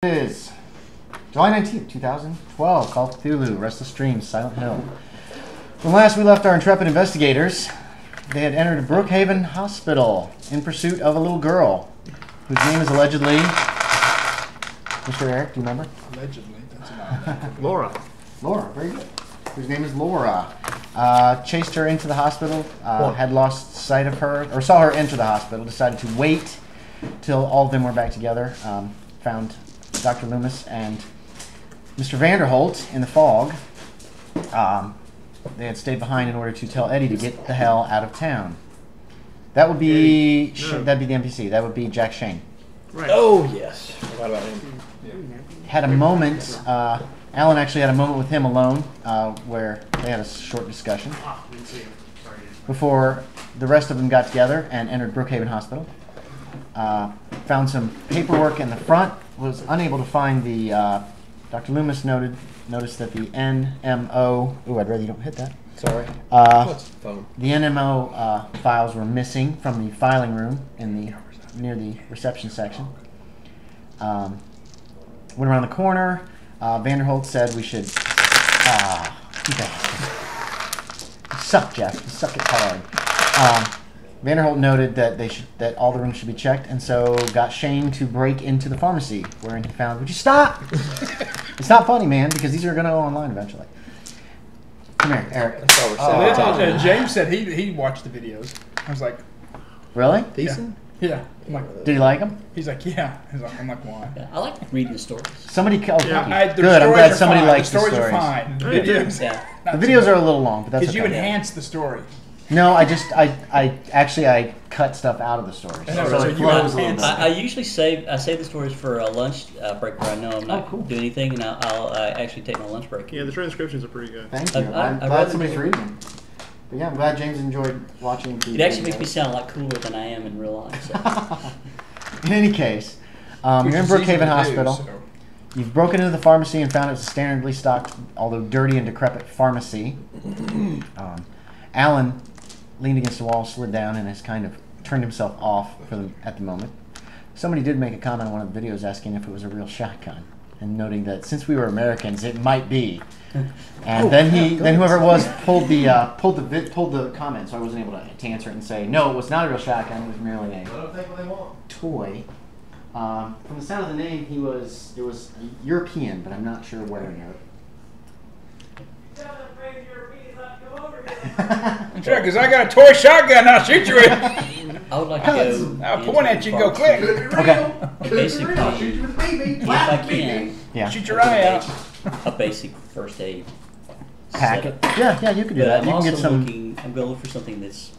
It is July 19th, 2012. Call of Cthulhu, Restless Dreams, Silent Hill. When last we left our intrepid investigators, they had entered Brookhaven Hospital in pursuit of a little girl whose name is allegedly... Mr. Eric, do you remember? Allegedly, that's enough. Laura. Laura, very good. Whose name is Laura. Chased her into the hospital, had lost sight of her, or saw her enter the hospital, decided to wait till all of them were back together, found Dr. Loomis and Mr. Vanderholdt in the fog. They had stayed behind in order to tell Eddie to get the hell out of town. That would be that'd be the NPC. That would be Jack Shane. Right. Oh yes. Forgot about him. Had a moment. Alan actually had a moment with him alone, where they had a short discussion before the rest of them got together and entered Brookhaven Hospital. Found some paperwork in the front. Was unable to find the. Dr. Loomis noticed that the NMO. Ooh, I'd rather you don't hit that. Sorry. The NMO files were missing from the filing room near the reception section. Went around the corner. Vanderholdt said we should. You suck, Jeff. You suck it hard. Vanderholdt noted that all the rooms should be checked, and so got Shane to break into the pharmacy, wherein he found. Would you stop? It's not funny, man, because these are going to go online eventually. Come here, Eric. James said he watched the videos. I was like, really? Decent? Yeah. I'm like, did he like them? He's like, yeah. I'm like, why? Yeah, I like reading the stories. Somebody. Oh, Yeah, good. I'm glad somebody likes the stories. The stories are fine. The videos, the videos are a little long, but that's okay. Because you enhance the story. No, I cut stuff out of the stories. So it flows a little bit. I usually save the stories for a lunch break where I know I'm not doing anything, and I'll actually take my lunch break. Yeah, the transcriptions are pretty good. Thank you. I'm glad somebody's reading them. But yeah, I'm glad James enjoyed watching. It actually makes me sound a lot cooler than I am in real life. So. In any case, you're in Brookhaven Hospital. So. You've broken into the pharmacy and found it's a standardly stocked, although dirty and decrepit pharmacy. Alan leaned against the wall, slid down, and has kind of turned himself off at the moment. Somebody did make a comment on one of the videos asking if it was a real shotgun, and noting that since we were Americans, it might be. And then whoever it was pulled the comment, so I wasn't able to answer it and say no, it was not a real shotgun. It was merely a toy. From the sound of the name, it was European, but I'm not sure where in Europe. Sure, because I got a toy shotgun. I'll shoot you with. I would like to go. I'll point at you and go click. Okay. Basically, if I can, shoot your eye out. A basic first aid packet. Yeah, you can do that. I'm You can also get some I'm going to look for something that's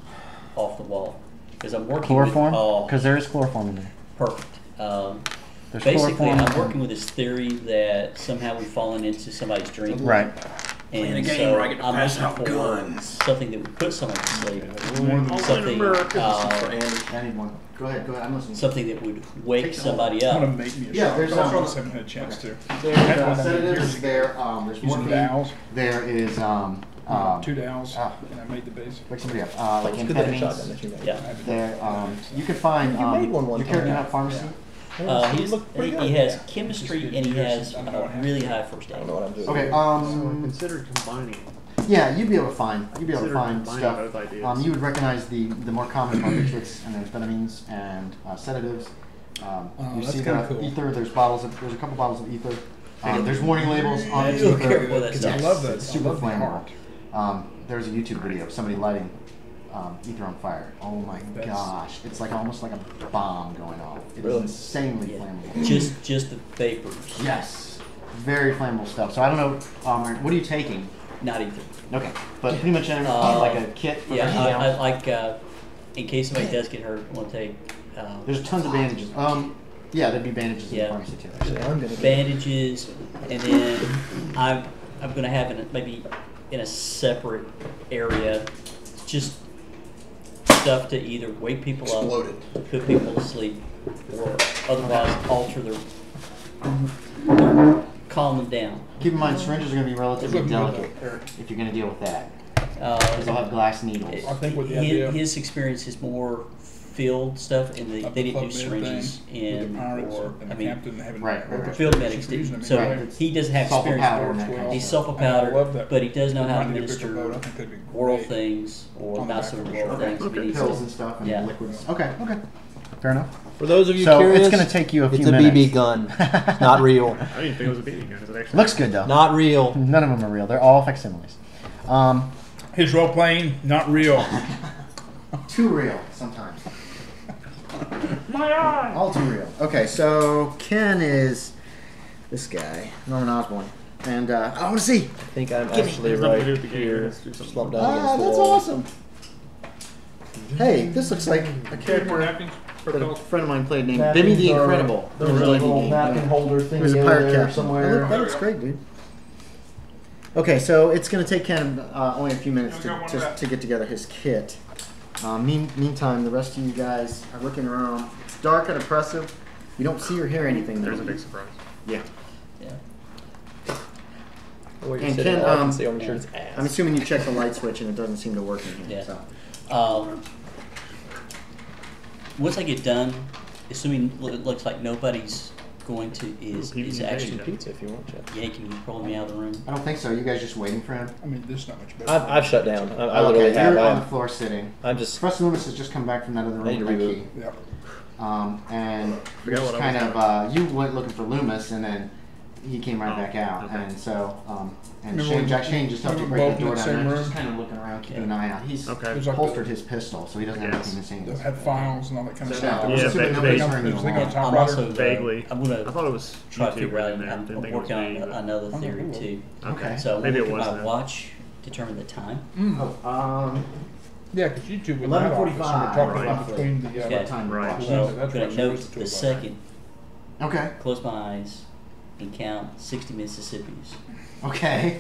off the wall because I'm working chloroform. Because there is chloroform in there. Perfect. There's Basically, chloroform. I'm working with this theory that somehow we've fallen into somebody's drink. Right. And so I'm looking for something that would put someone to sleep. Something, I need one. Go ahead. I'm listening. Something that would wake somebody I'm up. gonna make me a Yeah, there's shotgun. I just haven't had a chance to. sedatives. There's Using dowels. There is 2 dowels, and I made the base. wake somebody up. Like amphetamines. Yeah. There, you can find. You made one your character time. have pharmacy. He has chemistry and he has really high first aid. I don't know what I'm doing. Okay. So consider combining. Yeah, you'd be able to find combining stuff. both ideas. You would recognize the more common barbiturates and amphetamines and sedatives. You see the cool. ether. There's a couple bottles of ether. There's warning labels on the Be careful ether. with that stuff. I love that. It's super I love the flammable. art. There's a YouTube video of somebody lighting ether on fire. Oh my gosh! It's like almost like a bomb going off. It's insanely flammable. Just the vapors. Yes, very flammable stuff. So I don't know. What are you taking? Not either. Okay, but pretty much like a kit. For I like in case somebody does get hurt, I want to take. There's tons of bandages. Yeah, there'd be bandages in the pharmacy too. Actually. Bandages, and then I'm going to have maybe in a separate area, just stuff to either wake people up, put people to sleep, or otherwise alter their calm them down. Keep in mind, syringes are going to be relatively delicate if you're going to deal with that. Because they'll have glass needles. I think with the idea. His experience is more field stuff, and they didn't do Club Med syringes thing in, with the Pirates or and I the mean, captain having Right. field medics didn't. So Right. he doesn't have Sulfur experience. powder and that kind of He's stuff. sulfur I love powder, that. but he does know how to Might need to pick a boat. I administer think that'd be oral great. things or On the not back so of the oral shirt. things. Okay. But he's Pills and stuff and Yeah. liquids. Okay. Fair enough. For those of you So curious, it's going to take you a few it's a minutes. BB gun. It's not real. I didn't think it was a BB gun. Is it actually? Looks good though. Not real. None of them are real. They're all facsimiles. His role playing, not real. Too real sometimes. My eye. All too real. Okay, so Ken is this guy, Norman Osborn, and I want to see. I think I'm Give me. actually There's nothing right to do with the game. here, Let's do something. slumped down against the That's wall. awesome. Hey, this looks like a character napkins for that a Phil? friend of mine played named Napkins Bimmy the are- Incredible. There's in a the D&D little game. napkin holder He thing was a pirate there captain. somewhere. That looks great, dude. Okay, so it's going to take Ken only a few minutes I've got one of that. to get together his kit. Meantime, the rest of you guys are looking around. It's dark and oppressive. You don't see or hear anything. There's a though. big surprise. Yeah. Yeah. Where you're And sitting, Ken, all I can see on your shirt is I'm ass. assuming you checked the light switch and it doesn't seem to work in here. Yeah. So. Once I get done, assuming it looks like nobody's going to is actually Pizza if you want to. yanking me, pulling me out of the room. I don't think so. You guys just waiting for him? I mean, this is not much better. I've shut down. I literally have. You're on the floor sitting. I'm just. Professor Loomis has just come back from that other I need room to with my reboot. key. Yep. And Forgot just what I was kind of, you went looking for Loomis, and then he came right Oh, back out. okay. And so, and Remember Shane just helped you remember break both the door in the down. same And room? just kind of looking around, keeping an eye out. He's Okay. There's like holstered his pistol, so he doesn't have Yes. anything in his hands. Had files and all that kind of So, stuff. I'm Yeah, assuming they- nobody's they- turning you Is they on. gonna I'm typewriter? also Vaguely. I'm gonna I thought it was try to YouTube figure out. in there. I'm Didn't think it was working on me, but- another theory too. Okay. So I'm Maybe gonna it look at was my then. watch, determine the time. Yeah, because you two would 11:45, talking right. about between the. Okay. What time do you Right. watch? Yeah, So that's I'm what gonna I note supposed to the do second, Okay. close my eyes, and count 60 Mississippis Okay.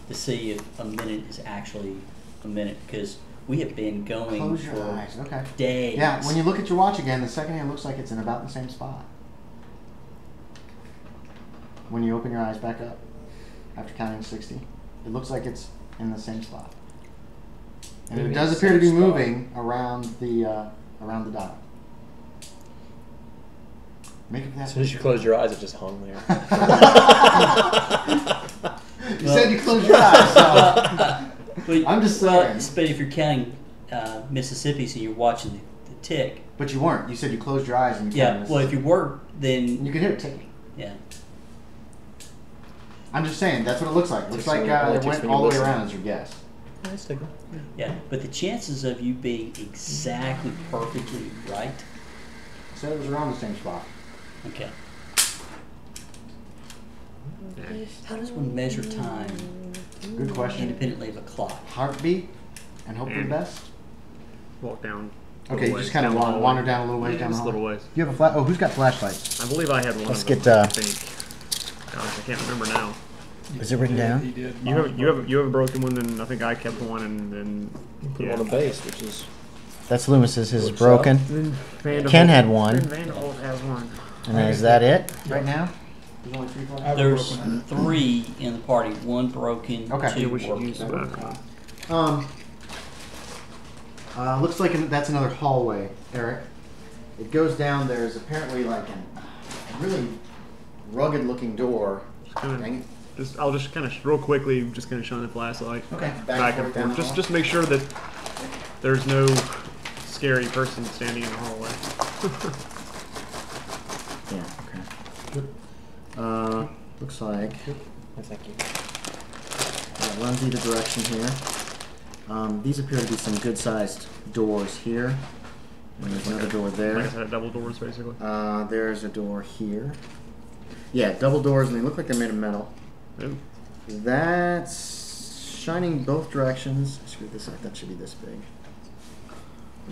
to see if a minute is actually a minute, because we have been going Close your for eyes. Okay. days. Yeah, when you look at your watch again, the second hand looks like it's in about the same spot. When you open your eyes back up after counting 60, it looks like it's in the same spot. And Maybe it does the appear to be same spot. moving around the dial. Make it that. As soon as you closed your eyes, it just hung there. You said you closed your eyes. So. But, I'm just well, saying. but if you're counting Mississippi, so you're watching the tick. But you weren't. You said you closed your eyes and you Yeah. counted Well, if this. you were, then You could hear it ticking. yeah. I'm just saying, that's what it looks like. It looks Takes like when- it takes went when you all the way listen. around as your guess. Let's take one. Yeah, but the chances of you being exactly perfectly right. So it was around the same spot. Okay. Yeah. How does one measure time Good question. independently of a clock? Heartbeat and hope for the And- best. Walk down. Okay, you just kind of wander down a little ways down the Just a hall. little ways. You have a flash. Oh, who's got flashlights? I believe I had one. Let's of them, get, I think. Gosh, I can't remember now. Is it written down? He did. You have a broken one, and I think I kept one, and then Put it on the base, which is That's Loomis's. His is Looks broken. Vanderholdt- Ken had one. Vanderholdt has one. And then is that it right now? There's only 3 I flashes? have a There's broken one. 3 in the party. 1 broken. Okay. 2 Yeah, we should working. use that. Looks like that's another hallway, Eric. It goes down. There's apparently like a really rugged-looking door. Dang it. I'll just kind of real quickly, just kind of shine the flashlight. Okay. Back and forth. Just make sure that there's no scary person standing in the hallway. Yeah. Okay. Looks like. thank you. I'll run through the direction here. These appear to be some good-sized doors here. And there's another door Like I there. said, double doors basically. There's a door here. Yeah, double doors, and they look like they're made of metal. Ooh. That's shining both directions. Screw this up. That should be this big.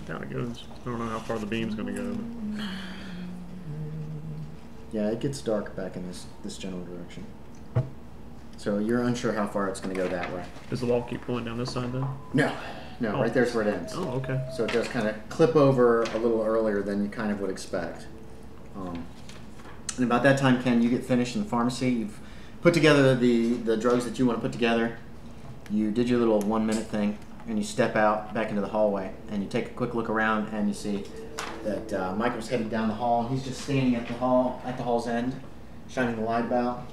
Down it goes. I don't know how far the beam's going to go. But Yeah, it gets dark back in this general direction. So you're unsure how far it's going to go that way. does the wall keep going down this side then? No, Oh. right there's where it ends. Oh, okay. So it does kind of clip over a little earlier than you kind of would expect. And about that time, Ken, you get finished in the pharmacy. You've put together the drugs that you want to put together. You did your little 1-minute thing. and you step out back into the hallway, and you take a quick look around, and you see that Michael's heading down the hall. He's just standing at the hall's end, shining the light about.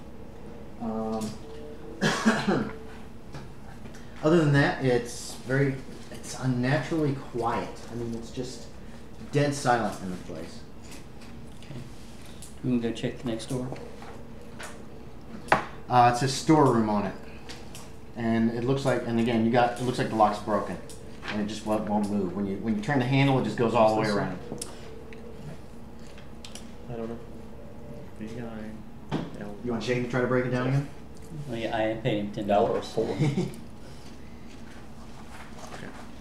Other than that, it's unnaturally quiet. I mean, it's just dead silent in the place. Okay. You want to go check the next door? It says storeroom on it, and it looks like, and again, it looks like the lock's broken, and it just won't move. When you turn the handle, it just goes all the way around. I don't know. You want Shane to try to break it down again? Well, yeah, I am paying him $10. $4.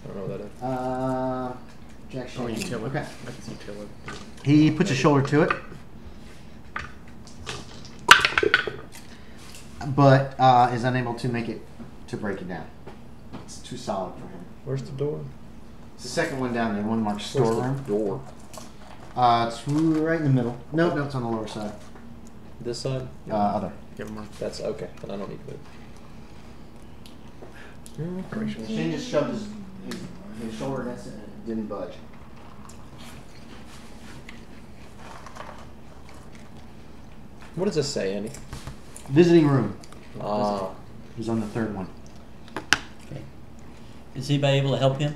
I don't know what that is. Jack Shane. Oh, you kill it. Okay. I can see kill it. He puts his shoulder to it, but is unable to make it to break it down. It's too solid for him. Where's the door? It's the second one down there, one marked Where's storeroom. the door? It's right in the middle. No, it's on the lower side. This side? Other. Give him That's okay. Then I don't need to move. Shane just shoved his shoulder against it and it didn't budge. What does this say, Andy? Visiting room. He's He's on the third one. Okay. Is anybody able to help him?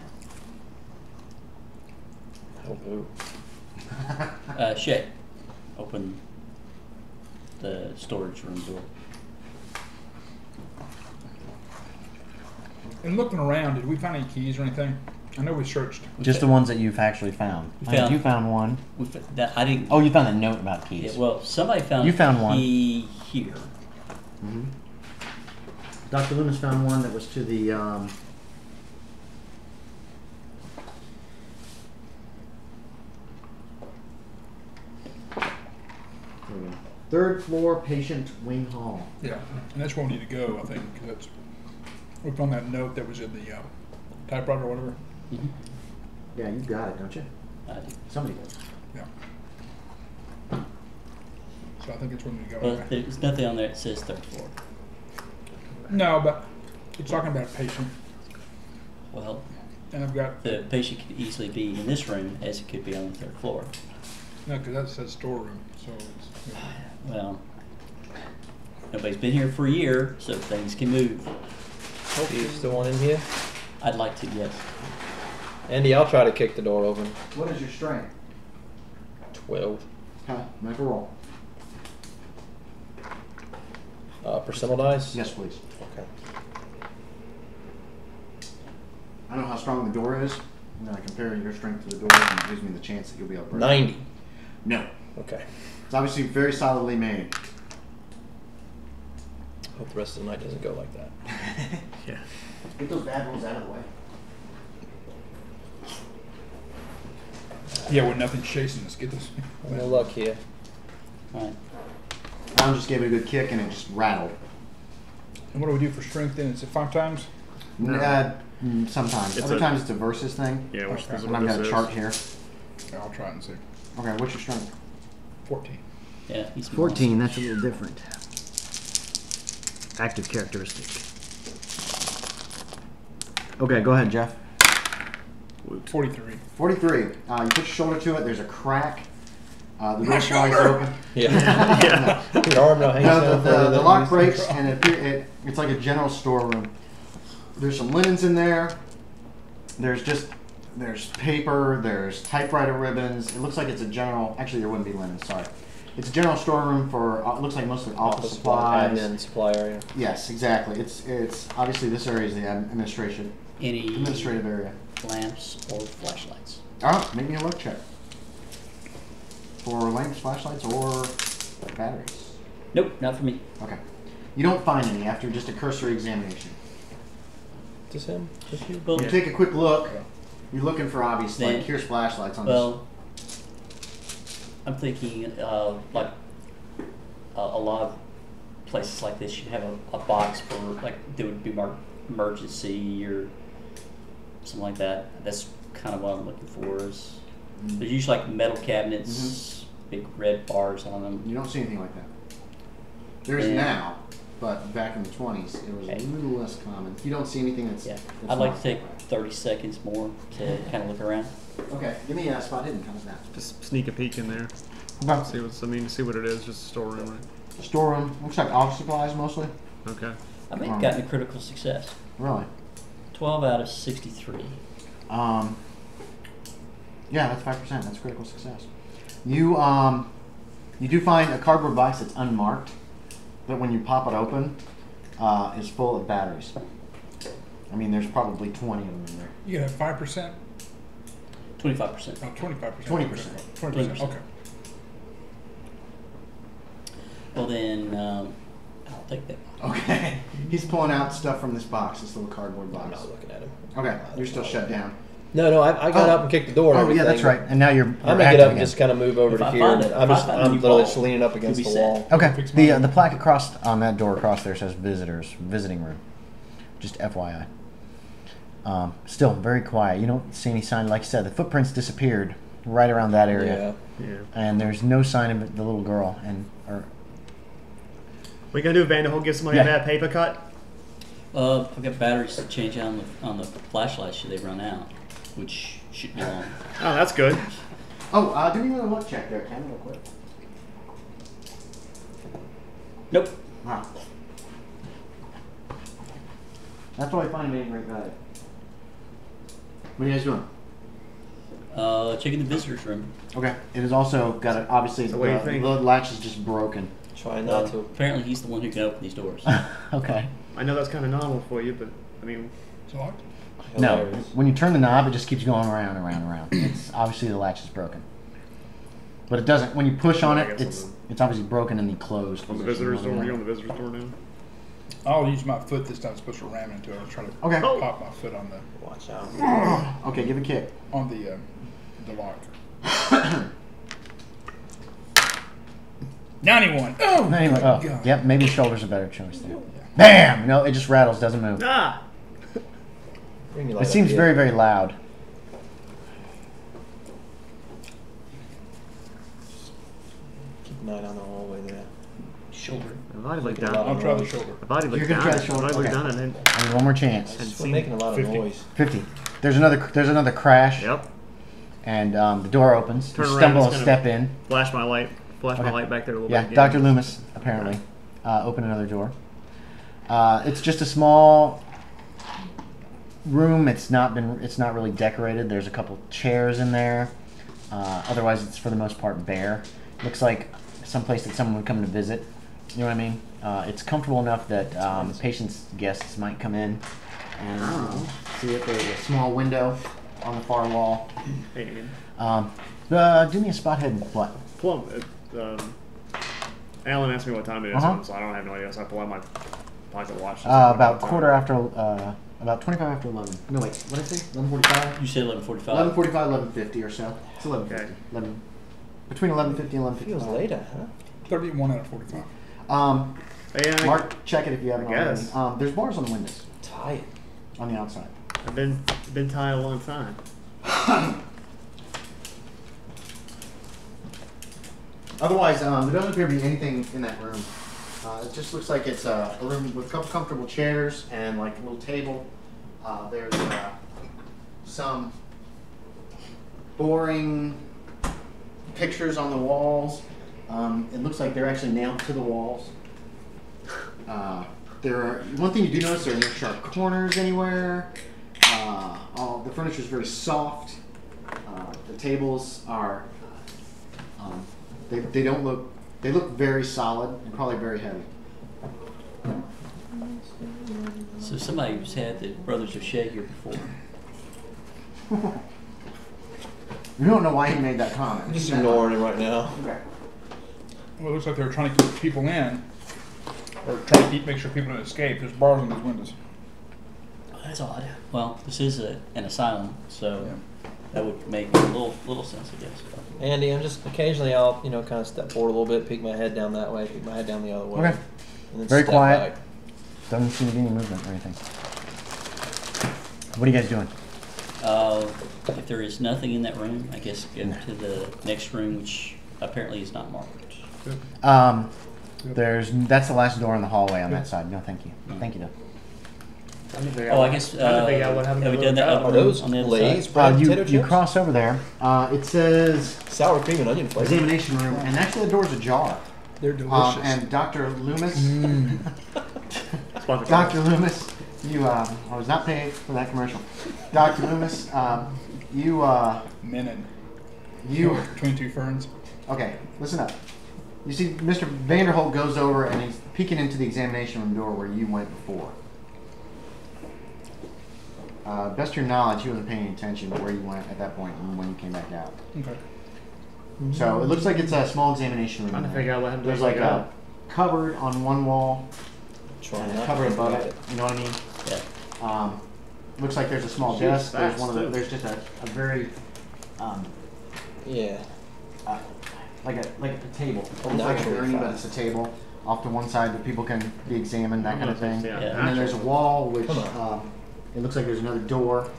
help who? Shay, open the storage room door. And looking around, did we find any keys or anything? I know we searched. Just the ones that you've actually found. You found one. I didn't. Oh, you found a note about keys. Yeah, well, somebody found. You found one. Key here. Mm-hmm. Dr. Loomis found one that was to the. Third floor patient wing hall. Yeah, and that's where we need to go, I think, because we found that note that was in the typewriter or whatever. Mm-hmm. Yeah, you got it, don't you? I do. Somebody did. Yeah. So I think it's where we need to go. Well, anyway. there's nothing on there that says third floor. No, but it's talking about a patient, Well, and I've got the patient could easily be in this room as it could be on the third floor. no, because that says storeroom. So it's, Well, nobody's been here for a year, so things can move. Do you still want in here? I'd like to, yes. Andy, I'll try to kick the door open. What is your strength? 12. Huh? Make a roll. Percentile dice? Yes, please. Okay. I don't know how strong the door is, and then I compare your strength to the door, and it gives me the chance that you'll be able to break it. 90. No. Okay. It's obviously very solidly made. Hope the rest of the night doesn't go like that. Yeah. Get those bad rolls out of the way. yeah, with nothing chasing us, get this. No luck here. All right. Ron just gave it a good kick, and it just rattled. And what do we do for strength then? Is it 5 times? Sometimes. It's Other a- times it's a versus thing. Yeah, which Okay. is And what I've got this a is. chart here. Yeah, I'll try it and see. Okay, what's your strength? 14. Yeah, he's 14, that's a little different. Active characteristic. Okay, go ahead, Jeff. 43. 43. You put your shoulder to it, there's a crack. The door flies open. Yeah. Yeah. Your arm now hangs No, down further the than lock it breaks, and it's like a general storeroom. There's some linens in there. There's paper, there's typewriter ribbons. It looks like it's a general, actually there wouldn't be linen, sorry. It's a general storeroom for, looks like mostly office supplies. Admin supply area. Yes, exactly. It's obviously this area is the administrative Any area. lamps or flashlights? Alright, make me a luck check. For lamps, flashlights, or batteries. Nope, not for me. Okay. You don't find any after just a cursory examination. Just him? Just you? Well, You take a quick look. You're looking for obvious, Then- like here's flashlights on well, I'm thinking like a lot of places like this should have a box for like there would be marked emergency or something like that. That's kind of what I'm looking for. Is there's usually like metal cabinets, big red bars on them. this. You don't see anything like that. There's Yeah. now, but back in the 20s, it was a little less common. If you don't see anything that's... Yeah. that's I'd like not- to take 30 seconds more to kind of look around. Okay, give me a spot hidden. How's that? Just sneak a peek in there. See what's. I mean, to see what it is. Just a storeroom. Right? Storeroom. Looks like office supplies mostly. Okay. I may have gotten a critical success. Really? 12 out of 63. Yeah, that's 5%. That's critical success. You do find a cardboard box that's unmarked, but when you pop it open, is full of batteries. I mean, there's probably 20 of them in there. You get a 5%? 25%. Oh, 25%. 20%. 20%. Okay. Well, then, I'll take that. Okay. He's pulling out stuff from this box, this little cardboard I'm box. not looking at him. Okay, you're still shut down. No, I got up and kicked the door. And Oh, everything. yeah, that's right. And now you're I'm gonna get active up and again. just kind of move over If to I here. find it- I'm if I find a new literally ball, just leaning up against be the set. wall. Okay. Fix The mine. the plaque across on that door across there says visitors, visiting room. Just FYI. Still very quiet. You don't see any sign. Like you said, the footprints disappeared right around that area, Yeah. Yeah. and there's no sign of the little girl. What you gonna do, Vanderholdt? Give somebody Yeah. a bad paper cut? I've got batteries to change out on the flashlights should they run out, which should be long. Oh, that's good. Oh, do me another luck check there, Ken, real quick. Nope. Wow. That's why I find it ain't great value. What are you guys doing? Checking the visitors room. Okay. It has also got a, obviously So what do you the think? latch is just broken. Try not to. Apparently, he's the one who can open these doors. Okay. I know that's kind of novel for you, but I mean, It's locked? No, Hilarious. when you turn the knob, it just keeps going around and around and around. It's obviously the latch is broken, but it doesn't. When you push on I it, guess it's obviously broken in the closed. on the position. visitors door. You're on the visitors door now. I'll use my foot this time. I'm supposed to ram into it. I was trying to Okay. pop my foot on Watch out. Okay, give a kick. the lock. 91. Oh, Anyway, my oh, God. yep, maybe shoulder's a better choice there. Bam! No, it just rattles, doesn't move. Ah. Bring your It light seems up very, here. very loud. Keep an eye on the hallway there. Shoulder. I've already looked Making a down. lot I'll of try the noise. shoulder. I've already looked You're gonna down. try the shoulder? I've already Okay. looked down and then. I need one more chance. And We're making a lot of 50. noise. 50. There's another crash, Yep. and the door opens. Turn you around, stumble it's a gonna- step in. Flash my light. Flash my Okay. light back there a little Yeah, bit. Dr. Loomis apparently opened another door. It's just a small room. It's not really decorated. There's a couple chairs in there. Otherwise, it's for the most part bare. Looks like someplace that someone would come to visit. You know what I mean? It's comfortable enough that patients, guests might come in and see if there's a small window on the far wall. Hey, man. Do me a spot head what? Plum. Alan asked me what time it is, so I don't have no idea. So I pull out my pocket watch. About quarter after, about 25 after 11. No, wait, what did I say? 11:45? You said 11:45. 11:45, 11:50 or so. It's 11:50. Okay. 11, between 11:50 and 11:55. Feels later, huh? 31 out of 45. Hey, Mark, check it if you haven't I guess. already. There's bars on the windows, Tired. on the outside. I've been tied a long time. Otherwise, there doesn't appear to be anything in that room. It just looks like it's a room with a couple comfortable chairs and like a little table. There's some boring pictures on the walls. It looks like they're actually nailed to the walls. One thing you do notice, there are no sharp corners anywhere. The furniture is very soft. The tables are they look very solid and probably very heavy. So somebody who's had the Brothers O'Shea here before. You don't know why he made that comment. I'm just ignoring him right now. Okay. Well, it looks like they were trying to keep people in, or trying to make sure people don't escape. There's bars on these windows. That's odd. Well, this is an asylum, so Yeah. that would make a little sense, I guess. Andy, I'm just occasionally I'll kind of step forward a little bit, peek my head down that way, peek my head down the other way. Okay. And then Very step quiet. back. Doesn't seem to be any movement or anything. What are you guys doing? If there is nothing in that room, I guess go to the next room, which apparently is not marked. That's the last door in the hallway on that side. No, thank you. Thank you, though. Oh, I guess. Have we done that Are other those room on the other Lay's side? bread potato You chips? cross over there. It says Sour cream and onion flavor. examination room, and actually the door's ajar. They're delicious. And Dr. Loomis, Dr. Loomis, I was not paid for that commercial. Dr. Loomis, Menon. you, Between two ferns. okay, listen up. You see, Mr. Vanderholdt goes over and he's peeking into the examination room door where you went before. Best of your knowledge, he wasn't paying any attention to where you went at that point and when you came back out. Okay. So it looks like it's a small examination room. Trying to figure out what happened to There's us like like a cupboard on one wall Try and a not cupboard to above forget it. You know what I mean? Yeah. Looks like there's a small She's desk. There's fast, one of the, too. there's just a very Yeah. like a table. Almost like a Naturally gurney, but fast. it's a table off to one side that people can be examined, that kind of thing. Yeah. And then there's a wall which Come it looks like there's another door.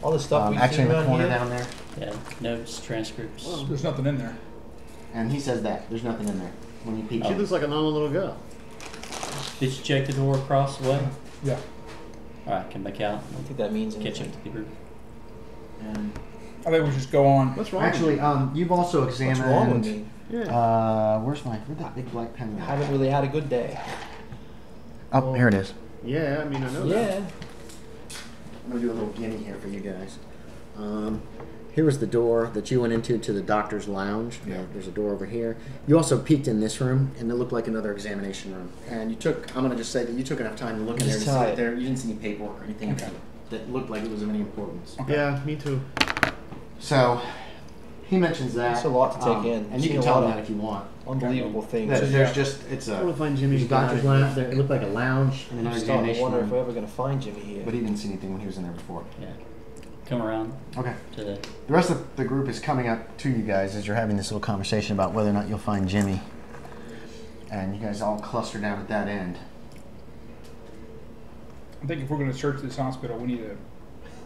All the stuff we Actually see in the around corner here. down there. Yeah. Notes, transcripts. There's nothing in there. And he says that there's nothing in there when you peek She in. looks like a normal little girl. Did you check the door across the way? Yeah. All right, come back out. I don't think that means Catch anything. up to the group. And I think we just go on. What's wrong? actually, you've also What's examined. wrong with me? Yeah. Where's that big black pen? I go? haven't really had a good day. Oh, here it is. Yeah, I mean, I know that. Yeah. I'm gonna do a little gimme here for you guys. Here was the door that you went into to the doctor's lounge. Yeah. There's a door over here. You also peeked in this room, and it looked like another examination room. And you took, I'm gonna just say that you took enough time to look in there to Just see tie if it. there, you didn't see any paperwork or anything Okay. that looked like it was of any importance. Yeah, me too. So, he mentions that. That's a lot to take in. And you Seen can a tell lot him of that if you want. Unbelievable things. There's just, it's I want a, to find Jimmy. there's a doctor's lounge. There, it looked like a lounge and I'm another starting to examination wonder if we're room. ever going to find Jimmy here. But he didn't see anything when he was in there before. Yeah. Come around Okay. to the. The rest of the group is coming up to you guys as you're having this little conversation about whether or not you'll find Jimmy. And you guys all cluster down at that end. I think if we're going to search this hospital, we need to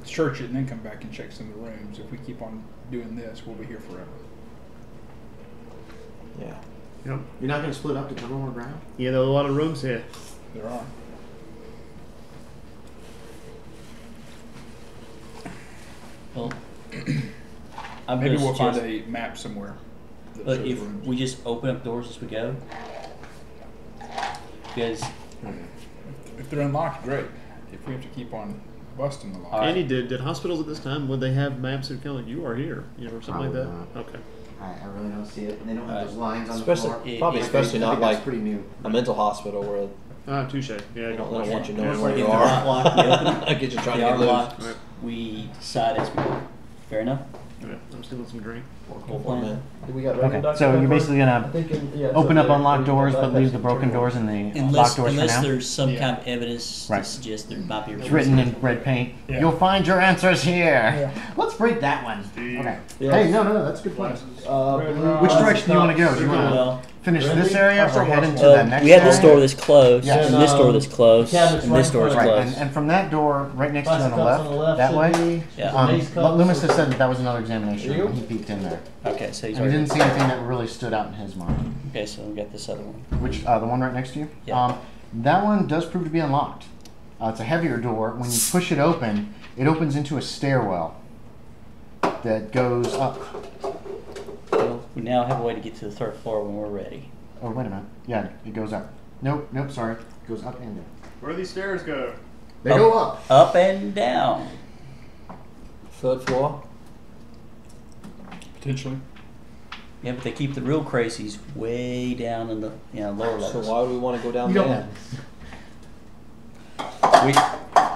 search it and then come back and check some of the rooms. If we keep on doing this, we'll be here forever. Yeah. Yep. You're not going to split up to cover more ground? Yeah, there are a lot of rooms here. There are. Well, I'm Maybe gonna we'll find suggest- a map somewhere. that But shows if rooms. we just open up doors as we go, because If they're unlocked, great. If we have to keep on busting the lock. All right. Andy, did hospitals at this time, would they have maps that kind of like, you are here, you know, or something Probably like that? Okay. I really don't see it. And they don't have Alright. those lines on Especially, the floor. probably I especially I not think that's like pretty new. a mental hospital where Touche. Yeah, they don't want you knowing Yeah. where if you they're not are. locked, we open them. I get you trying They to are get loose. locked. Right. We decide as we go. Fair enough. Okay, I'm stealing some drink. Cool Oh, plan. man. We got Okay, so you're basically going to open up unlocked doors but leave the broken doors and the locked doors for Unless now? there's some Yeah. kind of evidence Right. to suggest there might be a It's written in red paint. Yeah. You'll find your answers here. Yeah. Let's break that one. Okay. Yeah. Hey, no, that's a good plan. blue Which direction do you want to go? Do you want to Well, finish Really? this area or head into that next we have area? this door that's closed, Yes. and this door that's closed, cabinet's and right this in door is front of Right, closed. and from that door right next to you on the Bicycles left, that way, Yeah. Loomis has said that was another examination There you room when he peeked in there. Okay, so he's And he already. didn't see anything that really stood out in his mind. Okay, so we got this other one. Which, the one right next to you? Yeah. That one does prove to be unlocked. It's a heavier door. When you push it opens into a stairwell that goes up. Well, we now have a way to get to the third floor when we're ready. Oh, wait a minute. Yeah, it goes up. Nope, sorry. It goes up and down. Where do these stairs go? They go up. Up and down. Third floor. Potentially. Yeah, but they keep the real crazies way down in the lower So levels. why would we want to go down You don't there?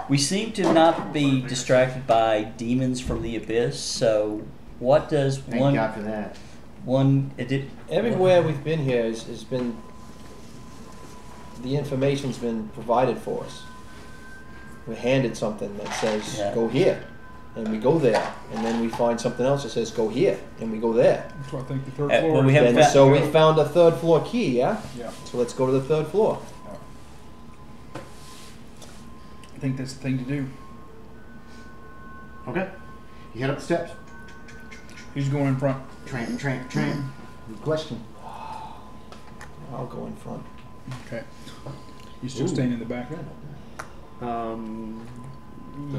We seem to not be distracted by demons from the abyss. So what does Thank one God for that. it did Everywhere we've been here has been, the information's been provided for us. We're handed something that says, Yeah. go here, and we go there, and then we find something else that says, go here, and we go there. That's why I think the third Well, floor. we is- haven't And fa- so we found a third floor key, yeah? Yeah. So let's go to the third floor. I think that's the thing to do. Okay. You head up the steps. Who's going in front? Tramp. Good question. I'll go in front. Okay. You still staying in the back?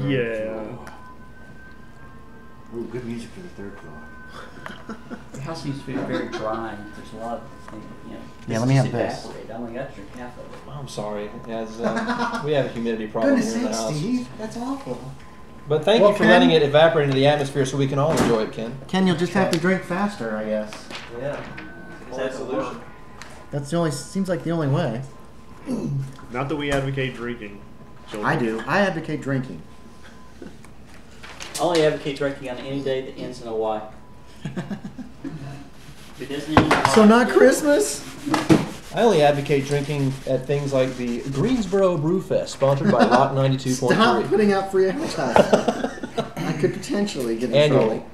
Yeah. Ooh, good music for the third floor. The house seems to be very dry. There's a lot of things, Yeah, let me have this. evaporate. I only got to drink half of it. I'm sorry. As, we have a humidity problem Goodness here in the sakes, house. Steve. That's awful. But thank Well, you for Ken- letting it evaporate into the atmosphere so we can all enjoy it, Ken. Ken, you'll just have to drink faster, I guess. Yeah. That's a solution. That's the only. Seems like the only way. Not that we advocate drinking. Children. I do. I advocate drinking. I only advocate drinking on any day that ends in a Y. If it doesn't end in a Y, So not Christmas. I only advocate drinking at things like the Greensboro Brew Fest, sponsored by Lot 92.3. Stop putting out free advertising. I could potentially get in Annually. trouble.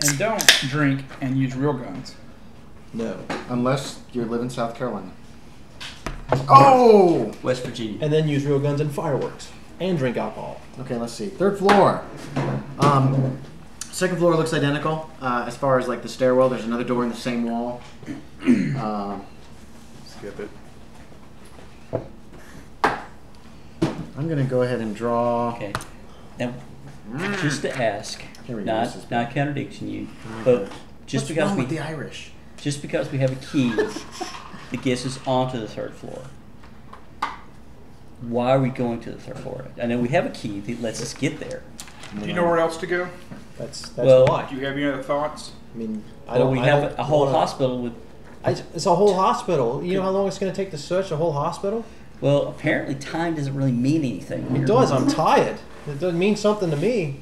And don't drink and use real guns. No. Unless you live in South Carolina. Oh! West Virginia. And then use real guns and fireworks. And drink alcohol. Okay, let's see. Third floor. Second floor looks identical. As far as like the stairwell, there's another door in the same wall. Skip it. I'm gonna go ahead and draw. Okay. Now, just to ask, Here we go. This is not contradicting you, but just What's because wrong we with the Irish? just because we have a key that gets us onto the third floor, why are we going to the third floor? I know we have a key that lets us get there. Do you know where else to go? That's Well- why. Do you have any other thoughts? I mean, I Well, don't. we I have don't a whole wanna- hospital with. It's a whole hospital. You know how long it's going to take to search a whole hospital? Well, apparently time doesn't really mean anything here. It does. I'm tired. It doesn't mean something to me.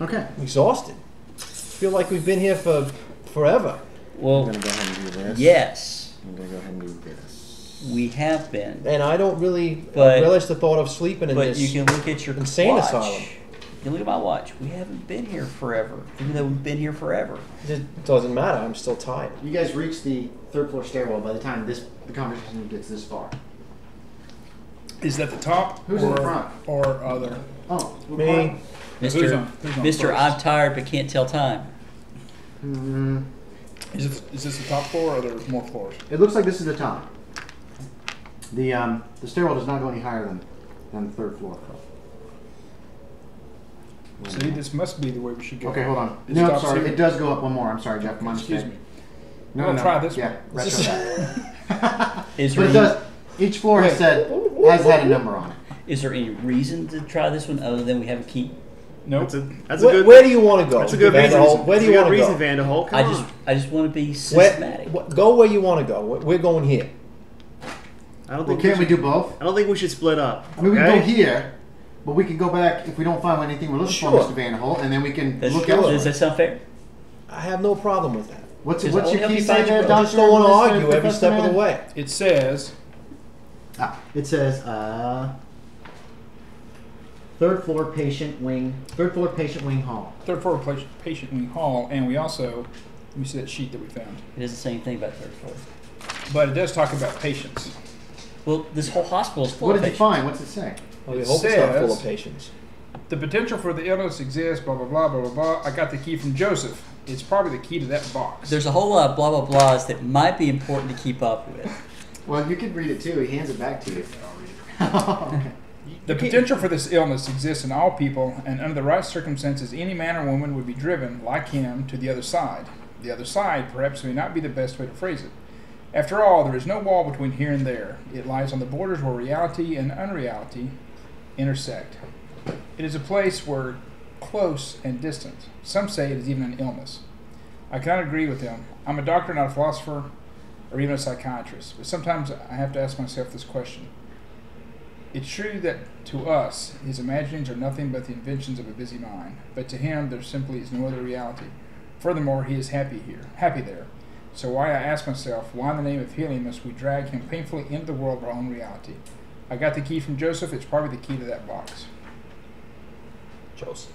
Okay. I'm exhausted. Feel like we've been here for forever. I'm Well, gonna go ahead and do this. yes, I'm gonna go ahead and do this. we have been. And I don't really But- relish the thought of sleeping in But this. you can look at your insane watch. asylum. You can look at my watch. We haven't been here forever, even though we've been here forever. It doesn't matter. I'm still tired. You guys reach the third floor stairwell by the time the conversation gets this far. Is that the top? Who's or, in the front? Or other? Oh, Me. Who's Mister, on Mister, first? I'm tired but can't tell time. Is this the top floor or there's more floors? It looks like this is the top. The stairwell does not go any higher than the third floor. See, this must be the way we should go. Okay, hold on. It No, stops sorry. here? It does go up one more. I'm sorry, Jeff. My Excuse mistake. me. No, We'll no. try this yeah, one. retro that. Is But there, it does. Each floor has had a number on it. is there any reason to try this one other than we have a key? Nope. That's a good. Where do you want to go? That's a good reason. Vanderholdt? Where do you That's a want good to reason, go? Vanderholdt. Come on. I just want to be systematic. Go where you want to go. We're going here. I don't Well, think. can't we should, do both? I don't think we should split up. I mean, we can okay? go here, but we can go back if we don't find anything we're looking Sure. for, Mr. Vanderholdt, and then we can That's, look does elsewhere. that sound fair? I have no problem with that. What's Does it your only help key you say find your there, brother? I just don't want to Mr. argue every Professor step of the Man? way. It says It says third floor patient wing hall. third floor patient wing hall, and we also, let me see that sheet that we found. It doesn't say anything about third floor. But it does talk about patients. Well, this whole hospital is full What of did you patients. find? What's it say? We It hope it's not full says- of patients. The potential for the illness exists, blah, blah, blah, blah, blah, blah. I got the key from Joseph. It's probably the key to that box. There's a whole lot of blah blah blahs that might be important to keep up with. Well, you could read it too. He hands it back to you. Okay. The potential for this illness exists in all people, and under the right circumstances, any man or woman would be driven, like him, to the other side. The other side, perhaps, may not be the best way to phrase it. After all, there is no wall between here and there. It lies on the borders where reality and unreality intersect. It is a place where close and distant. Some say it is even an illness. I cannot agree with them. I'm a doctor, not a philosopher, or even a psychiatrist, but sometimes I have to ask myself this question. It's true that to us, his imaginings are nothing but the inventions of a busy mind, but to him there simply is no other reality. Furthermore, he is happy there. So why, I ask myself, why in the name of healing must we drag him painfully into the world of our own reality? I got the key from Joseph. It's probably the key to that box. Joseph.